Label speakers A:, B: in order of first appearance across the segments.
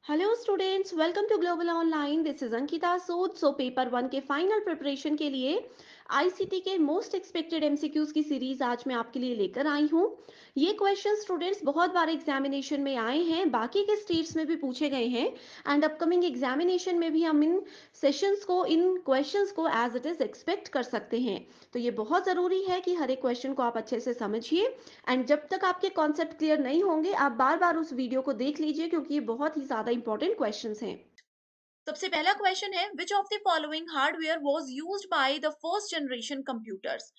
A: Hello students, welcome to global online. This is Ankita Sood. Paper one के final preparation के लिए ICT के most expected MCQs की series आज मैं आपके लिए लेकर आई हूँ। ये क्वेश्चन स्टूडेंट्स बहुत बार एग्जामिनेशन में आए हैं, बाकी के स्टेट्स में भी पूछे गए हैं एंड अपकमिंग एग्जामिनेशन में भी हम इन सेशंस को, इन क्वेश्चंस को एज इट इज एक्सपेक्ट कर सकते हैं। तो ये बहुत ज़रूरी है कि हर एक क्वेश्चन को आप अच्छे से समझिए एंड जब तक आपके कॉन्सेप्ट क्लियर नहीं होंगे आप बार बार उस वीडियो को देख लीजिए, क्योंकि ये बहुत ही ज्यादा इंपॉर्टेंट क्वेश्चंस हैं।
B: सबसे पहला क्वेश्चन है which of the following hardware was used by the first generation computers.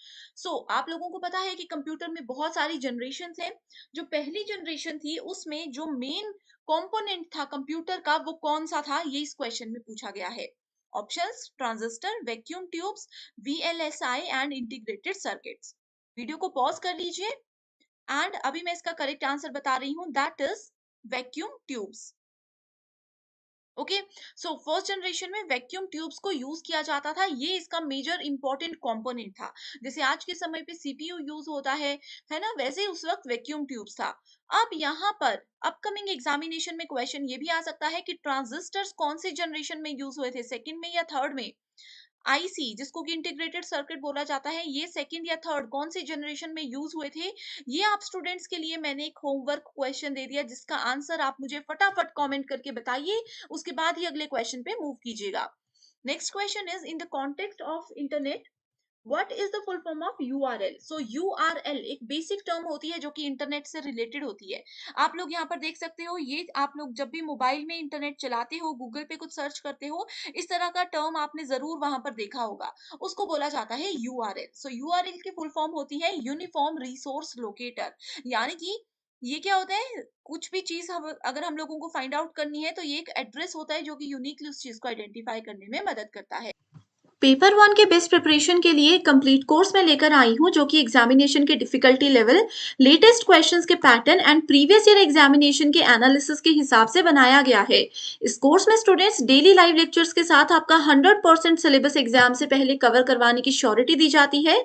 B: आप लोगों को पता है कि कंप्यूटर में बहुत सारी जनरेशन हैं। जो पहली जनरेशन थी उसमें जो मेन कंपोनेंट था कंप्यूटर का वो कौन सा था, ये इस क्वेश्चन में पूछा गया है। Options transistor, vacuum tubes, VLSI and integrated circuits. Video को पॉज कर लीजिए एंड अभी मैं इसका करेक्ट आंसर बता रही हूँ, that is vacuum tubes. Okay, so first generation में वैक्यूम ट्यूब्स को यूज किया जाता था, ये इसका मेजर इंपॉर्टेंट कंपोनेंट था। जैसे आज के समय पे सीपीयू यूज होता है ना, वैसे उस वक्त वैक्यूम ट्यूब्स था। अब यहाँ पर अपकमिंग एग्जामिनेशन में क्वेश्चन ये भी आ सकता है कि ट्रांजिस्टर्स कौन सी जनरेशन में यूज हुए थे, सेकंड में या थर्ड में। आईसी जिसको कि इंटीग्रेटेड सर्किट बोला जाता है, ये सेकंड या थर्ड कौन सी जनरेशन में यूज हुए थे। ये आप स्टूडेंट्स के लिए मैंने एक होमवर्क क्वेश्चन दे दिया जिसका आंसर आप मुझे फटाफट कमेंट करके बताइए, उसके बाद ही अगले क्वेश्चन पे मूव कीजिएगा। Next question is in the context of internet what is the full form of URL. URL एक बेसिक टर्म होती है जो कि इंटरनेट से रिलेटेड होती है। आप लोग यहाँ पर देख सकते हो, ये आप लोग जब भी मोबाइल में इंटरनेट चलाते हो, गूगल पे कुछ सर्च करते हो, इस तरह का टर्म आपने जरूर वहां पर देखा होगा। उसको बोला जाता है यूआरएल। यूआरएल की फुल फॉर्म होती है यूनिफॉर्म रिसोर्स लोकेटर। यानी कि ये क्या होता है, कुछ भी चीज अगर हम लोगों को फाइंड आउट करनी है तो ये एक एड्रेस होता है जो कि यूनिकली उस चीज को आइडेंटिफाई करने में मदद करता है। पेपर वन के बेस्ट प्रिपरेशन के लिए कंप्लीट कोर्स में लेकर आई हूँ जो कि एग्जामिनेशन के डिफिकल्टी लेवल, लेटेस्ट क्वेश्चंस के pattern and previous year examination के एनालिसिस के हिसाब से बनाया गया है। इस कोर्स में स्टूडेंट्स डेली लाइव लेक्चर्स के साथ आपका 100% सिलेबस एग्जाम से पहले कवर करवाने की श्योरिटी दी जाती है।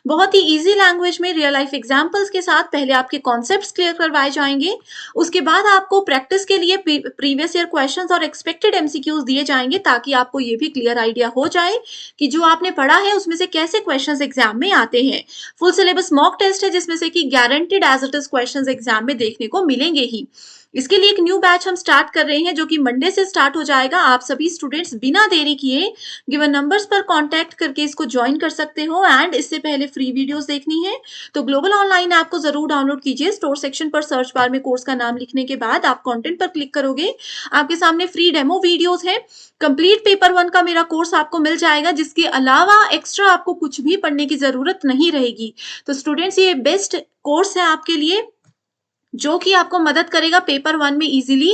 B: बहुत ही ईजी लैंग्वेज में रियल लाइफ एग्जाम्पल्स के साथ पहले आपके कॉन्सेप्ट क्लियर करवाए जाएंगे, उसके बाद आपको प्रैक्टिस के लिए प्रीवियस ईयर क्वेश्चन और एक्सपेक्टेड एमसीक्यूज दिए जाएंगे ताकि आपको ये भी क्लियर आइडिया हो जाए कि जो आपने पढ़ा है उसमें से कैसे क्वेश्चंस एग्जाम में आते हैं। फुल सिलेबस मॉक टेस्ट है जिसमें से कि guaranteed as it is questions exam में देखने को मिलेंगे ही। इसके लिए एक न्यू बैच हम स्टार्ट कर रहे हैं जो कि मंडे से स्टार्ट हो जाएगा। आप सभी स्टूडेंट्स बिना देरी किए गिवन नंबर्स पर कांटेक्ट करके इसको ज्वाइन कर सकते हो एंड इससे पहले फ्री वीडियोस देखनी है तो ग्लोबल ऑनलाइन ऐप को जरूर डाउनलोड कीजिए। स्टोर सेक्शन पर सर्च बार में कोर्स का नाम लिखने के बाद आप कंटेंट पर क्लिक करोगे, आपके सामने फ्री डेमो वीडियोस है। कंप्लीट पेपर वन का मेरा कोर्स आपको मिल जाएगा, जिसके अलावा एक्स्ट्रा आपको कुछ भी पढ़ने की जरूरत नहीं रहेगी। तो स्टूडेंट्स ये बेस्ट कोर्स है आपके लिए जो कि आपको मदद करेगा पेपर वन में इजीली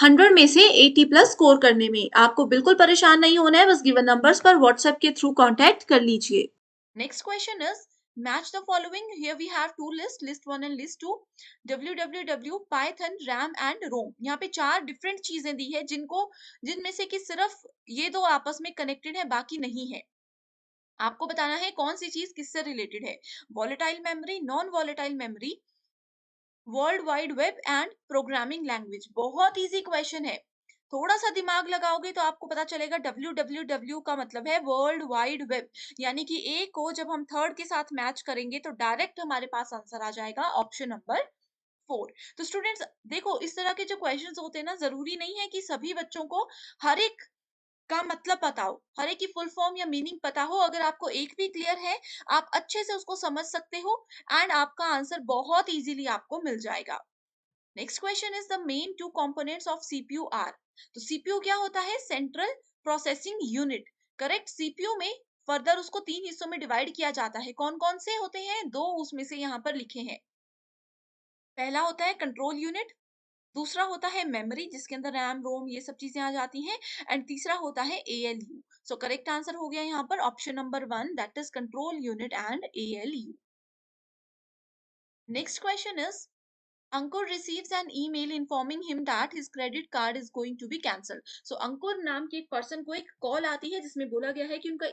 B: 100 में से 80 प्लस स्कोर करने में। आपको बिल्कुल परेशान नहीं होना है, बस गिवन नंबर्स पर व्हाट्सएप के थ्रू कांटेक्ट कर लीजिए। Next question is match the following. Here we have two lists, list 1 and list 2. www, python, ram and rom. यहाँ पे चार डिफरेंट चीजें दी है जिनमें से कि सिर्फ ये दो आपस में कनेक्टेड है, बाकी नहीं है। आपको बताना है कौन सी चीज किससे रिलेटेड है। Volatile memory, non volatile memory, world wide web and programming language. बहुत इजी क्वेश्चन है, थोड़ा सा दिमाग लगाओगे तो आपको पता चलेगा। www का मतलब है वर्ल्ड वाइड वेब, यानी कि ए को जब हम थर्ड के साथ मैच करेंगे तो डायरेक्ट हमारे पास आंसर आ जाएगा ऑप्शन नंबर 4। तो स्टूडेंट्स देखो, इस तरह के जो क्वेश्चंस होते हैं ना, जरूरी नहीं है कि सभी बच्चों को हर एक का मतलब पता हो, हर एक की फुल फॉर्म या मीनिंग पता हो। अगर आपको एक भी क्लियर है, आप अच्छे से उसको समझ सकते हो एंड आपका आंसर बहुत इजीली आपको मिल जाएगा। Next question is the main two components of CPU are. तो सीपीयू क्या होता है, central processing unit. Correct, CPU में फर्दर उसको तीन हिस्सों में डिवाइड किया जाता है। कौन कौन से होते हैं, दो उसमें से यहाँ पर लिखे हैं। पहला होता है कंट्रोल यूनिट, दूसरा होता है मेमोरी जिसके अंदर रैम रोम ये सब चीजें आ जाती हैं, एंड तीसरा होता है एएलयू। करेक्ट आंसर हो गया यहाँ पर option number 1, that is control unit and ALU. Next question is Ankur receives an email informing him that his credit card is going to be cancelled. Ankur नाम के एक पर्सन को एक कॉल आती है जिसमें बोला गया है कि उनको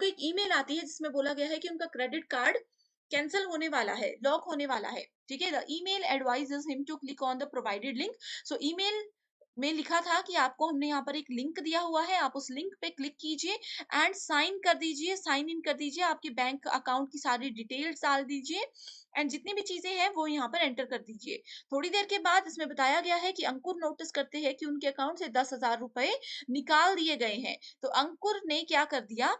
B: एक ईमेल आती है जिसमें बोला गया है कि उनका क्रेडिट कार्ड कैंसिल होने वाला है, लॉक होने वाला है। ठीक है, the email advises him to click on the provided link. Email में लिखा था कि आपको हमने यहाँ पर एक लिंक दिया हुआ है, आप उस लिंक पे क्लिक कीजिए एंड साइन कर दीजिए, साइन इन कर दीजिए, आपके बैंक अकाउंट की सारी डिटेल्स डाल दीजिए एंड जितनी भी चीजें हैं वो यहाँ पर एंटर कर दीजिए। थोड़ी देर के बाद इसमें बताया गया है कि अंकुर नोटिस करते हैं कि उनके अकाउंट से 10,000 रुपए निकाल दिए गए हैं। तो अंकुर ने क्या कर दिया,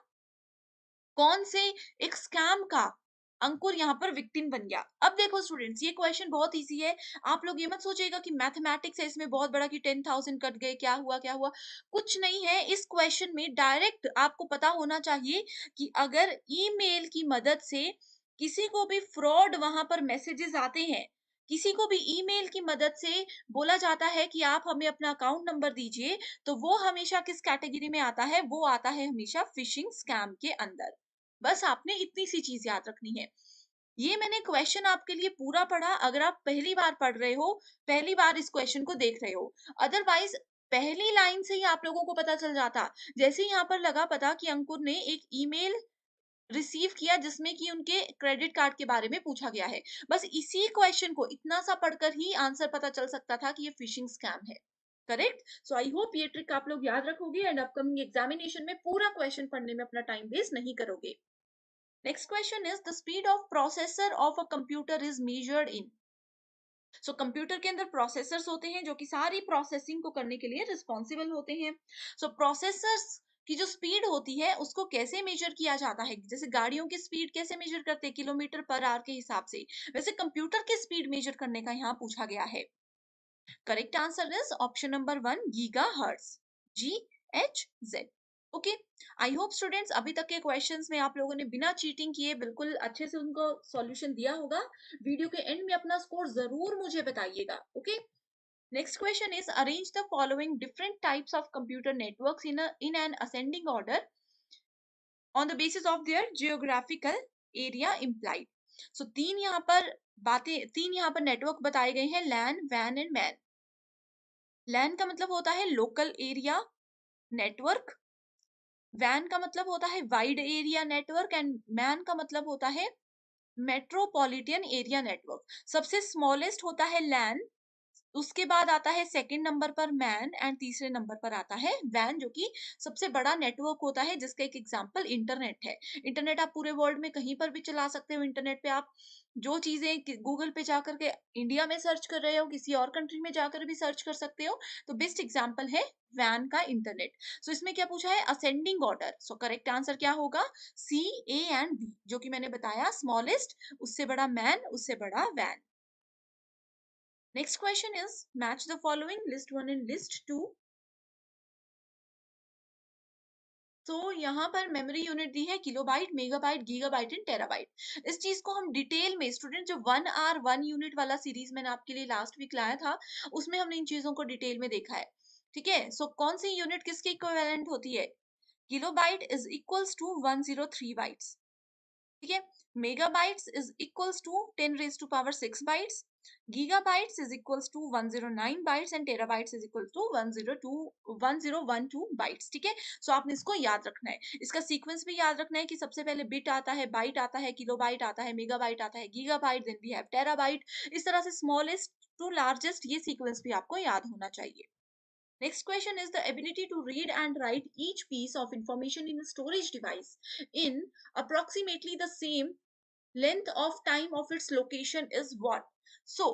B: कौन से एक स्कैम का अंकुर यहाँ पर विक्टिम बन गया। अब देखो स्टूडेंट्स, ये क्वेश्चन बहुत इजी है। आप लोग ये मत सोचिएगा कि मैथमेटिक्स है इसमें बहुत बड़ा कि 10,000 कट गए, क्या हुआ क्या हुआ, कुछ नहीं है। इस क्वेश्चन में डायरेक्ट आपको पता होना चाहिए कि अगर ईमेल की मदद से किसी को भी फ्रॉड वहां पर मैसेजेस आते हैं, किसी को भी ईमेल की मदद से बोला जाता है कि आप हमें अपना अकाउंट नंबर दीजिए, तो वो हमेशा किस कैटेगरी में आता है, वो आता है हमेशा फिशिंग स्कैम के अंदर। बस आपने इतनी सी चीज याद रखनी है। ये मैंने क्वेश्चन आपके लिए पूरा पढ़ा, अगर आप पहली बार पढ़ रहे हो, पहली बार इस क्वेश्चन को देख रहे हो। अदरवाइज पहली लाइन से ही आप लोगों को पता चल जाता। जैसे ही यहाँ पर लगा पता कि अंकुर ने एक ईमेल रिसीव किया जिसमें कि उनके क्रेडिट कार्ड के बारे में पूछा गया है, बस इसी क्वेश्चन को इतना सा पढ़कर ही आंसर पता चल सकता था कि ये फिशिंग स्कैम है। करेक्ट। सो आई होप ये ट्रिक आप लोग याद रखोगे एंड अपकमिंग एग्जामिनेशन में पूरा क्वेश्चन पढ़ने में अपना टाइम वेस्ट नहीं करोगे। Next question is the speed of processor of a computer is measured in. So computer के अंदर प्रोसेसर्स होते हैं जो कि सारी प्रोसेसिंग को करने के लिए रिस्पॉन्सिबल होते हैं। सो प्रोसेसर्स की जो स्पीड होती है उसको कैसे मेजर किया जाता है, जैसे गाड़ियों की स्पीड कैसे मेजर करते हैं, किलोमीटर पर आवर के हिसाब से, वैसे कंप्यूटर की स्पीड मेजर करने का यहाँ पूछा गया है। Correct answer is option number 1, giga hertz, GHz। Okay, I hope students अभी तक के क्वेश्चंस में आप लोगों ने बिना चीटिंग किए बिल्कुल अच्छे से उनको सॉल्यूशन दिया होगा। वीडियो के एंड में अपना स्कोर जरूर मुझे बताइएगा। Okay, next question is arrange the following different types of computer networks in an ascending order on the basis of their geographical area implied. So तीन यहाँ पर नेटवर्क बताए गए हैं, लैन, वैन एंड मैन। लैन का मतलब होता है लोकल एरिया नेटवर्क, वैन का मतलब होता है wide area network and man का मतलब होता है मेट्रोपॉलिटन एरिया नेटवर्क। सबसे स्मॉलेस्ट होता है लैन, उसके बाद आता है सेकंड नंबर पर मैन एंड तीसरे नंबर पर आता है वैन, जो कि सबसे बड़ा नेटवर्क होता है, जिसका एक एग्जांपल इंटरनेट है। इंटरनेट आप पूरे वर्ल्ड में कहीं पर भी चला सकते हो। इंटरनेट पे आप जो चीजें गूगल पे जाकर के इंडिया में सर्च कर रहे हो, किसी और कंट्री में जाकर भी सर्च कर सकते हो। तो बेस्ट एग्जांपल है वैन का इंटरनेट। सो इसमें क्या पूछा है, असेंडिंग ऑर्डर। सो करेक्ट आंसर क्या होगा, C, A एंड B, जो कि मैंने बताया स्मॉलेस्ट, उससे बड़ा मैन, उससे बड़ा van. Next question is match the following, list 1 and list 2। तो यहाँ पर मेमोरी यूनिट दी है kilobyte, megabyte, gigabyte and terabyte. इस चीज को हम डिटेल में स्टूडेंट, जो 1 आवर 1 यूनिट वाला सीरीज मैंने आपके लिए लास्ट वीक लाया था, उसमें हमने इन चीजों को डिटेल में देखा है। ठीक है, सो कौन सी यूनिट किसके इक्विवेलेंट होती है, kilobyte is equals to 103 bytes. ठीक है, megabytes is equals to 10⁶ bytes, gigabytes is equals to 109 bytes and terabytes is equals to 1012 bytes. ठीक है, सो आपने इसको याद रखना है, इसका सीक्वेंस भी याद रखना है कि सबसे पहले बिट आता है, बाइट आता है, किलोबाइट आता है, मेगाबाइट आता है, gigabyte, then we have terabyte. इस तरह से स्मॉलेस्ट टू लार्जेस्ट ये सीक्वेंस भी आपको याद होना चाहिए। Next question is the ability to read and write each piece of information in a storage device in approximately the same length of time of its location is what? So,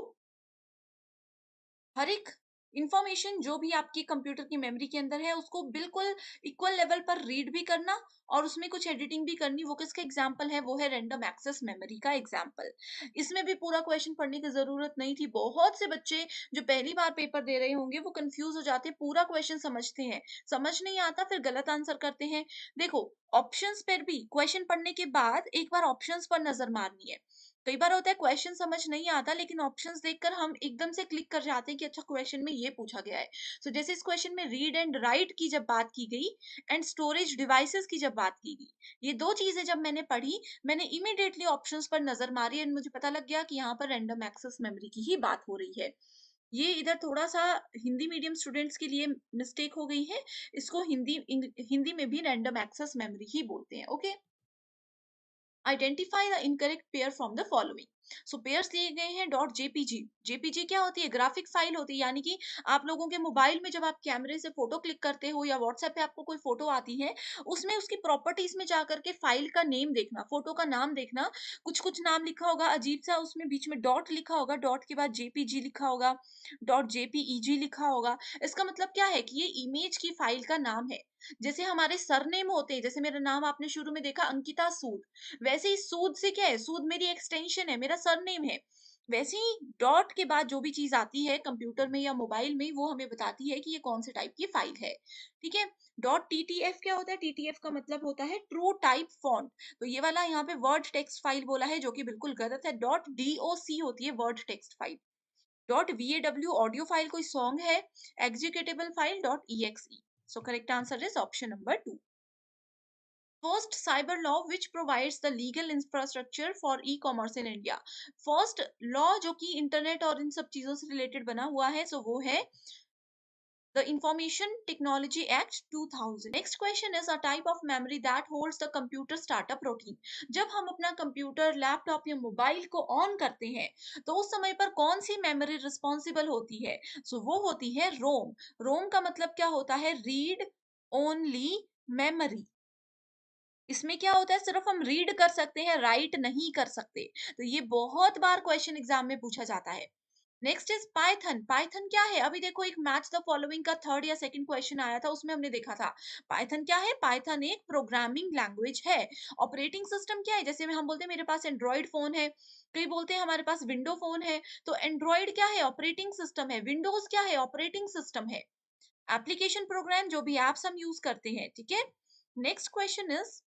B: हर एक information जो भी आपकी computer की memory के अंदर है उसको बिल्कुल इक्वल लेवल पर रीड भी करना और उसमें कुछ एडिटिंग भी करनी, वो किसका एग्जाम्पल है, वो है रैंडम एक्सेस मेमोरी का एग्जाम्पल। इसमें भी पूरा क्वेश्चन पढ़ने की जरूरत नहीं थी। बहुत से बच्चे जो पहली बार पेपर दे रहे होंगे वो कंफ्यूज हो जाते हैं, पूरा क्वेश्चन समझते हैं, समझ नहीं आता फिर गलत आंसर करते हैं। देखो, ऑप्शंस पर भी क्वेश्चन पढ़ने के बाद एक बार ऑप्शंस पर नजर मारनी है। कई बार होता है क्वेश्चन समझ नहीं आता लेकिन ऑप्शंस देखकर हम एकदम से क्लिक कर जाते हैं कि अच्छा क्वेश्चन में ये पूछा गया है। सो जैसे इस क्वेश्चन में रीड एंड राइट की जब बात की गई एंड स्टोरेज डिवाइसेस की जब बात की गई, ये दो चीजें जब मैंने पढ़ी, मैंने इमीडिएटली ऑप्शंस पर नजर मारी एंड मुझे पता लग गया कि यहाँ पर रैंडम एक्सेस मेमोरी की ही बात हो रही है। ये इधर थोड़ा सा हिंदी मीडियम स्टूडेंट्स के लिए मिस्टेक हो गई है, इसको हिंदी में भी रैंडम एक्सेस मेमोरी ही बोलते हैं। Okay, identify the incorrect pair from the following. So pairs दिए गए हैं डॉट जेपीजी। जेपीजी क्या होती है? ग्राफिक फाइल होती है, यानी कि आप लोगों के मोबाइल में जब आप कैमरे से फोटो क्लिक करते हो या व्हाट्सएप पे आपको कोई फोटो आती है, उसमें उसकी प्रॉपर्टीज में जाकर के फाइल का नेम देखना, फोटो का नाम देखना, कुछ कुछ नाम लिखा होगा अजीब सा, उसमें बीच में डॉट लिखा होगा, डॉट के बाद जेपीजी लिखा होगा, डॉट जेपीईजी लिखा होगा। इसका मतलब क्या है कि ये इमेज की फाइल का नाम है। जैसे हमारे सरनेम होते हैं, जैसे मेरा नाम आपने शुरू में देखा अंकिता सूद, वैसे ही सूद से क्या है, सूद मेरी एक्सटेंशन है, मेरा सरनेम है। वैसे ही डॉट के बाद जो भी चीज आती है कंप्यूटर में या मोबाइल में, वो हमें बताती है कि ये कौन से टाइप की फाइल है। ठीक है। डॉट टीटीएफ क्या होता है? टीटीएफ का मतलब होता है ट्रू टाइप फॉन्ट। तो ये वाला यहाँ पे वर्ड टेक्स्ट फाइल बोला है, जो कि बिल्कुल गलत है। डॉट डीओसी होती है word text file. Dot VAW audio file कोई सॉन्ग है। Executable file dot EXE. So correct answer is option number 2। First cyber law which provides the legal infrastructure for e-commerce in India। First law जो कि internet और इन सब चीजों से related बना हुआ है, सो वो है the Information Technology Act 2000। Next question is a type of memory that holds the computer startup routine। जब हम अपना कंप्यूटर, लैपटॉप या मोबाइल को ऑन करते हैं, तो उस समय पर कौन सी मेमोरी रिस्पॉन्सिबल होती है? सो वो होती है रोम। रोम का मतलब क्या होता है? Read only memory. इसमें क्या होता है? सिर्फ हम रीड कर सकते हैं, राइट नहीं कर सकते। तो ये बहुत बार क्वेश्चन एग्जाम में पूछा जाता है। Next is Python. पाइथन क्या है? अभी देखो, एक मैच द फॉलोइंग का थर्ड या सेकंड क्वेश्चन आया था, उसमें हमने देखा था। पाइथन क्या है? पाइथन एक प्रोग्रामिंग लैंग्वेज है। ऑपरेटिंग सिस्टम क्या है? जैसे में हम बोलते हैं मेरे पास एंड्रॉइड फोन है, कई बोलते हैं हमारे पास विंडो फोन है। तो एंड्रॉइड क्या है? ऑपरेटिंग सिस्टम है। विंडोज क्या है? ऑपरेटिंग सिस्टम है। एप्लीकेशन प्रोग्राम, जो भी एप्स हम यूज करते हैं। ठीक है। Next question is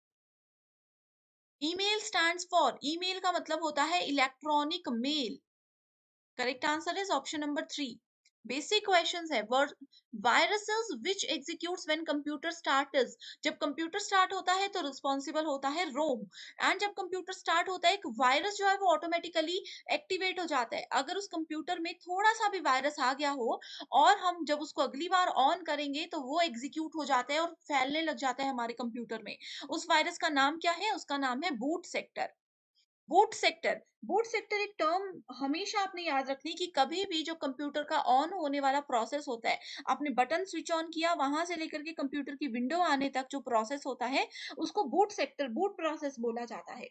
B: email stands for. Email का मतलब होता है electronic mail. Correct answer is option number 3। Basic questions है। Viruses which executes when computer start is. जब कंप्यूटर स्टार्ट होता है तो रिस्पॉन्सिबल होता है रोम। एंड जब कंप्यूटर स्टार्ट होता है, एक वायरस जो है वो ऑटोमेटिकली एक्टिवेट हो जाता है। अगर उस कंप्यूटर में थोड़ा सा भी वायरस आ गया हो और हम जब उसको अगली बार ऑन करेंगे, तो वो एग्जीक्यूट हो जाता है और फैलने लग जाता है हमारे कंप्यूटर में। उस वायरस का नाम क्या है? उसका नाम है boot sector. Boot sector. Boot sector एक टर्म हमेशा आपने याद रखनी, कि कभी भी जो कंप्यूटर का ऑन होने वाला प्रोसेस होता है, आपने बटन स्विच ऑन किया, वहां से लेकर के कंप्यूटर की विंडो आने तक जो प्रोसेस होता है, उसको बूट सेक्टर, बूट प्रोसेस बोला जाता है।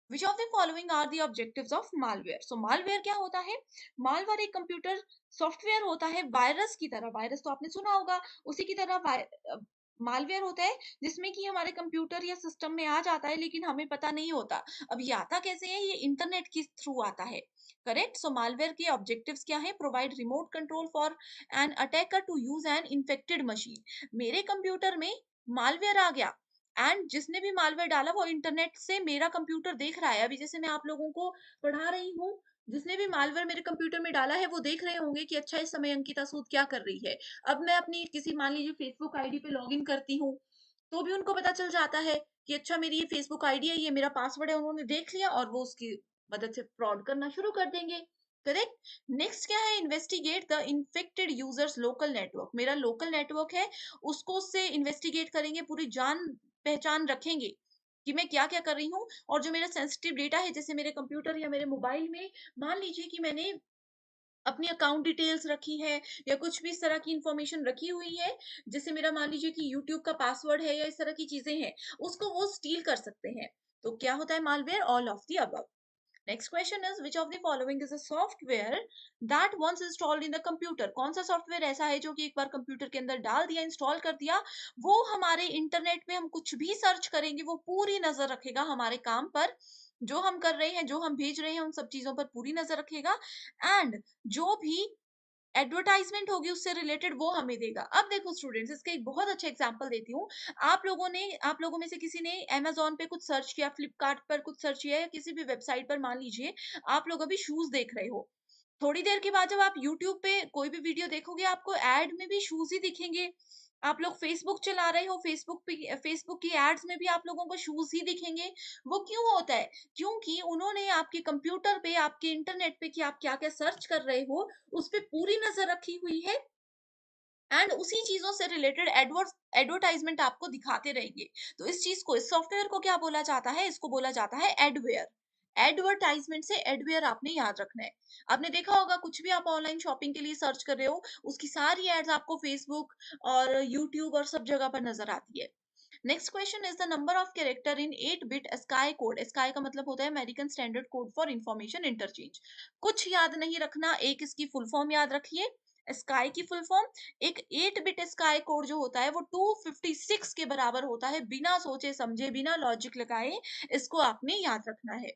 B: Which of the following are the objectives of malware. So malware क्या होता है? मालवेयर एक कंप्यूटर सॉफ्टवेयर होता है वायरस की तरह। वायरस तो आपने सुना होगा, उसी की तरह मालवेयर होता है, जिसमें कि हमारे कंप्यूटर या सिस्टम में आ जाता है, लेकिन हमें पता नहीं होता। अब ये आता कैसे है? ये इंटरनेट के थ्रू आता है। करेक्ट। सो मालवेयर के ऑब्जेक्टिव्स क्या है? Provide remote control for an attacker to use an infected machine. मेरे कंप्यूटर में मालवेयर आ गया, एंड जिसने भी मालवेयर डाला वो इंटरनेट से मेरा कंप्यूटर देख रहा है। अभी जैसे मैं आप लोगों को पढ़ा रही हूँ, जिसने भी मालवेयर मेरे कंप्यूटर में डाला है, वो देख रहे होंगे कि अच्छा इस समय अंकिता सूद क्या कर रही है। अब मैं अपनी किसी, मान लीजिए, फेसबुक आईडी पे लॉगिन करती हूँ, तो भी उनको पता चल जाता है कि अच्छा मेरी ये फेसबुक आईडी है, ये मेरा पासवर्ड है, उन्होंने देख लिया और वो उसकी मदद से फ्रॉड करना शुरू कर देंगे। करेक्ट। नेक्स्ट क्या है? Investigate the infected users local network. मेरा लोकल नेटवर्क है, उसको उससे इन्वेस्टिगेट करेंगे, पूरी जान पहचान रखेंगे कि मैं क्या क्या कर रही हूँ। और जो मेरा सेंसिटिव डेटा है, जैसे मेरे कंप्यूटर या मेरे मोबाइल में, मान लीजिए कि मैंने अपनी अकाउंट डिटेल्स रखी है या कुछ भी इस तरह की इंफॉर्मेशन रखी हुई है, जैसे मेरा मान लीजिए कि यूट्यूब का पासवर्ड है या इस तरह की चीजें हैं, उसको वो स्टील कर सकते हैं। तो क्या होता है? Malware all of the above. Next question is which of the following is a software that once installed in the computer. कौन सा सॉफ्टवेयर ऐसा है जो कि एक बार कंप्यूटर के अंदर डाल दिया, इंस्टॉल कर दिया, वो हमारे इंटरनेट पे हम कुछ भी सर्च करेंगे, वो पूरी नजर रखेगा हमारे काम पर, जो हम कर रहे हैं, जो हम भेज रहे हैं, उन सब चीजों पर पूरी नजर रखेगा। एंड जो भी एडवर्टाइजमेंट होगी उससे रिलेटेड, वो हमें देगा। अब देखो स्टूडेंट्स, इसका एक बहुत अच्छा एग्जांपल देती हूँ। आप लोगों में से किसी ने अमेज़न पे कुछ सर्च किया, फ्लिपकार्ट पर कुछ सर्च किया, या किसी भी वेबसाइट पर, मान लीजिए आप लोग अभी शूज देख रहे हो। थोड़ी देर के बाद जब आप यूट्यूब पे कोई भी वीडियो देखोगे, आपको एड में भी शूज ही दिखेंगे। आप लोग फेसबुक चला रहे हो, फेसबुक की एड्स में भी आप लोगों को शूज ही दिखेंगे। वो क्यों होता है? क्योंकि उन्होंने आपके कंप्यूटर पे, आपके इंटरनेट पे, कि आप क्या क्या सर्च कर रहे हो, उस पे पूरी नजर रखी हुई है। एंड उसी चीजों से रिलेटेड एडवर्टाइजमेंट आपको दिखाते रहेंगे। तो इस चीज को, इस सॉफ्टवेयर को क्या बोला जाता है? इसको बोला जाता है एडवेयर। एडवर्टाइजमेंट से एडवेयर आपने याद रखना है। आपने देखा होगा कुछ भी आप ऑनलाइन शॉपिंग के लिए सर्च कर रहे हो, उसकी सारी एड्स आपको फेसबुक और यूट्यूब और सब जगह पर नजर आती है। Next question is the number of character in 8 bit sky code. Sky का मतलब होता है American standard code for information interchange. कुछ याद नहीं रखना, एक इसकी फुल फॉर्म याद रखिए। स्काई की फुल फॉर्म, एक 8 बिट स्काई कोड जो होता है वो 256 के बराबर होता है। बिना सोचे समझे, बिना लॉजिक लगाए इसको आपने याद रखना है।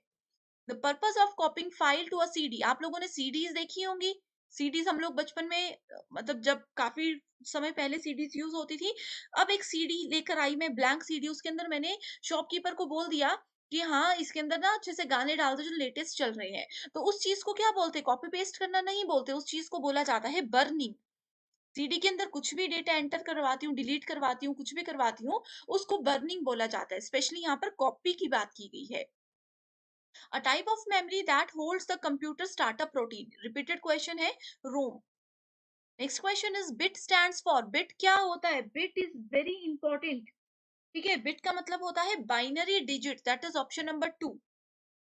B: The purpose of copying file to a CD. आप लोगों ने सीडीज देखी होंगी। सीडीज हम लोग बचपन में मतलब जब काफी समय पहले सीडीज यूज होती थी। अब एक सीडी लेकर आई मैं, ब्लैंक सीडी, उसके अंदर मैंने शॉपकीपर को बोल दिया कि हाँ इसके अंदर ना अच्छे से गाने डाल दो जो लेटेस्ट चल रहे हैं। तो उस चीज को क्या बोलते हैं? कॉपी पेस्ट करना नहीं बोलते, उस चीज को बोला जाता है बर्निंग। सीडी के अंदर कुछ भी डेटा एंटर करवाती हूँ, डिलीट करवाती हूँ, कुछ भी करवाती हूँ, उसको बर्निंग बोला जाता है। स्पेशली यहाँ पर कॉपी की बात की गई है। A type of memory that holds the computer startup routine. Repeated question है ROM. Next question is bit stands for. Bit क्या होता है? Bit is very important. ठीक है, bit का मतलब होता है binary digit, that is option number 2।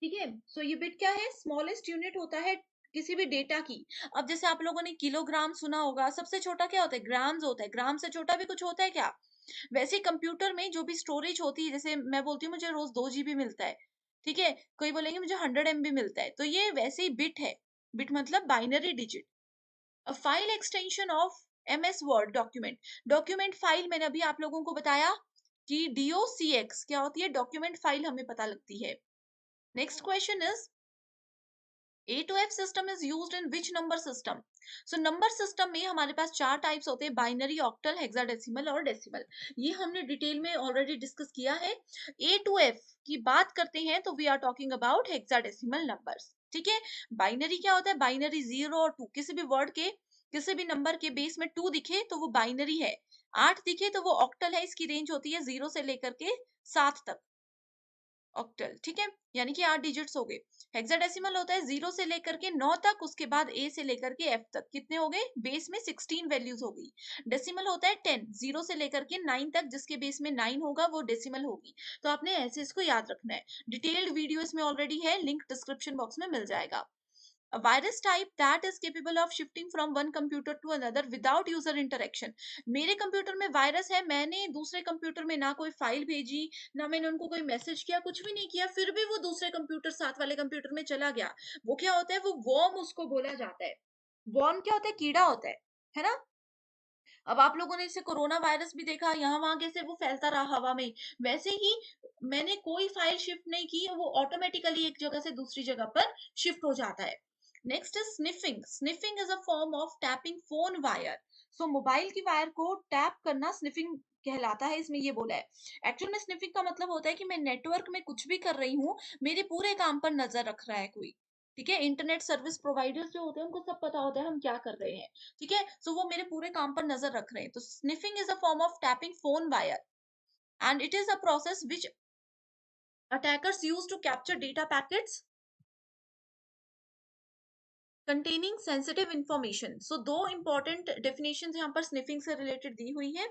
B: ठीक है, सो ये बिट क्या है? स्मॉलेस्ट यूनिट होता है किसी भी डेटा की। अब जैसे आप लोगों ने किलोग्राम सुना होगा, सबसे छोटा क्या होता है? ग्राम्स होता है। ग्राम से छोटा भी कुछ होता है क्या? वैसे कंप्यूटर में जो भी स्टोरेज होती है, जैसे मैं बोलती हूँ मुझे रोज 2 GB मिलता है, ठीक है, कोई बोलेंगे मुझे 100 MB मिलता है, तो ये वैसे ही बिट है। बिट मतलब binary digit. A file extension of MS word document. Document file मैंने अभी आप लोगों को बताया कि DOCX क्या होती है, डॉक्यूमेंट फाइल हमें पता लगती है। Next question is A to F system is used in which number system? So number system में हमारे पास 4 टाइप्स होते हैं, बाइनरी, ऑक्टल, हेक्साडेसिमल और डेसिमल। ये हमने डिटेल में ऑलरेडी डिस्कस किया है। A to F की बात करते हैं तो we are talking about hexadecimal numbers. ठीक है, बाइनरी क्या होता है? बाइनरी 0 और 2, किसी भी वर्ड के किसी भी नंबर के बेस में 2 दिखे तो वो बाइनरी है, 8 दिखे तो वो ऑक्टल है। इसकी रेंज होती है 0 से लेकर के 7 तक। ऑक्टल, ठीक है, यानी कि 8 डिजिट्स हो गए। हेक्साडेसिमल होता है 0 से लेकर के 9 तक, उसके बाद ए से लेकर के एफ तक। कितने हो गए? बेस में 16 वैल्यूज हो गई। डेसिमल होता है 10, 0 से लेकर के 9 तक, जिसके बेस में 9 होगा वो डेसिमल होगी। तो आपने ऐसे इसको याद रखना है। डिटेल्ड वीडियो इसमें ऑलरेडी है, लिंक डिस्क्रिप्शन बॉक्स में मिल जाएगा। A virus type that is capable of shifting from one computer to another without user interaction. मेरे कंप्यूटर में वायरस है, मैंने दूसरे कंप्यूटर में ना कोई फाइल भेजी, ना मैंने उनको कोई मैसेज किया, कुछ भी नहीं किया, फिर भी वो दूसरे कंप्यूटर, साथ वाले कंप्यूटर में चला गया। वो क्या होता है? वो वॉर्म उसको बोला जाता है। वॉर्म क्या होता है? कीड़ा होता है ना? अब आप लोगों ने इसे कोरोना वायरस भी देखा, यहाँ वहां कैसे वो फैलता रहा हवा में। वैसे ही मैंने कोई फाइल शिफ्ट नहीं की, वो ऑटोमेटिकली एक जगह से दूसरी जगह पर शिफ्ट हो जाता है। Next is sniffing. Sniffing is a form of tapping phone wire. So mobile की वायर को टैप करना स्निफिंग कहलाता है, इसमें ये बोला है। एक्चुअल में स्निफिंग का मतलब होता है कि मैं नेटवर्क में कुछ भी कर रही हूँ, मेरे पूरे काम पर नजर रख रहा है कोई। ठीक है, इंटरनेट सर्विस प्रोवाइडर्स जो होते हैं उनको सब पता होता है हम क्या कर रहे हैं। ठीक है, सो वो मेरे पूरे काम पर नजर रख रहे हैं। तो sniffing is a form of tapping phone wire and it is a process which attackers use to capture data packets containing sensitive information. So दो इंपॉर्टेंट डेफिनेशन यहाँ पर स्निफिंग से रिलेटेड दी हुई है।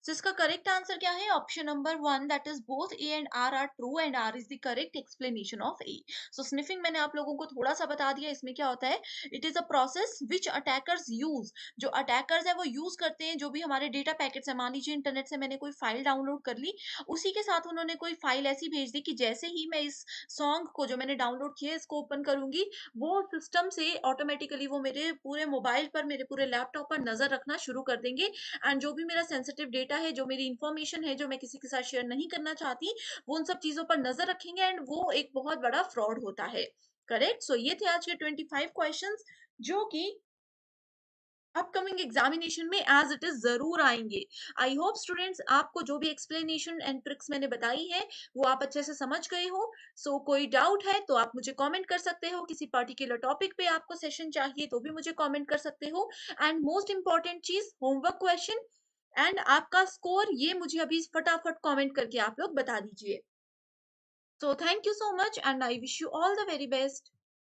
B: सो इसका करेक्ट आंसर क्या है? Option number 1, that is both A and R are true and R is the correct explanation of A. So sniffing मैंने आप लोगों को थोड़ा सा बता दिया, इसमें क्या होता है? It is a process which attackers use. जो अटैकर्स है वो यूज करते हैं जो भी हमारे डेटा पैकेट्स है। मान लीजिए इंटरनेट से मैंने कोई फाइल डाउनलोड कर ली, उसी के साथ उन्होंने कोई फाइल ऐसी भेज दी कि जैसे ही मैं इस सॉन्ग को जो मैंने डाउनलोड किया है इसको ओपन करूंगी, वो सिस्टम से ऑटोमेटिकली वो मेरे पूरे मोबाइल पर, मेरे पूरे लैपटॉप पर नजर रखना शुरू कर देंगे। एंड जो भी मेरा सेंसिटिव डेटा है, जो मेरी इंफॉर्मेशन है, जो मैं किसी के साथ शेयर नहीं करना चाहती, वो उन सब चीजों पर नजर रखेंगे एंड वो एक बहुत बड़ा फ्रॉड होता है। करेक्ट। सो ये थे आज के 25 क्वेश्चंस जो कि अपकमिंग एग्जामिनेशन में एज इट इज जरूर आएंगे। आई होप स्टूडेंट्स आपको जो भी एक्सप्लेनेशन एंड ट्रिक्स मैंने बताई है वो आप अच्छे से समझ गए हो। सो कोई डाउट है तो आप मुझे कमेंट कर सकते हो, किसी पर्टिकुलर टॉपिक पे आपको सेशन चाहिए तो भी मुझे कमेंट कर सकते हो। एंड मोस्ट इंपॉर्टेंट चीज, होमवर्क क्वेश्चन एंड आपका स्कोर ये मुझे अभी फटाफट कमेंट करके आप लोग बता दीजिए। So thank you so much and I wish you all the very best.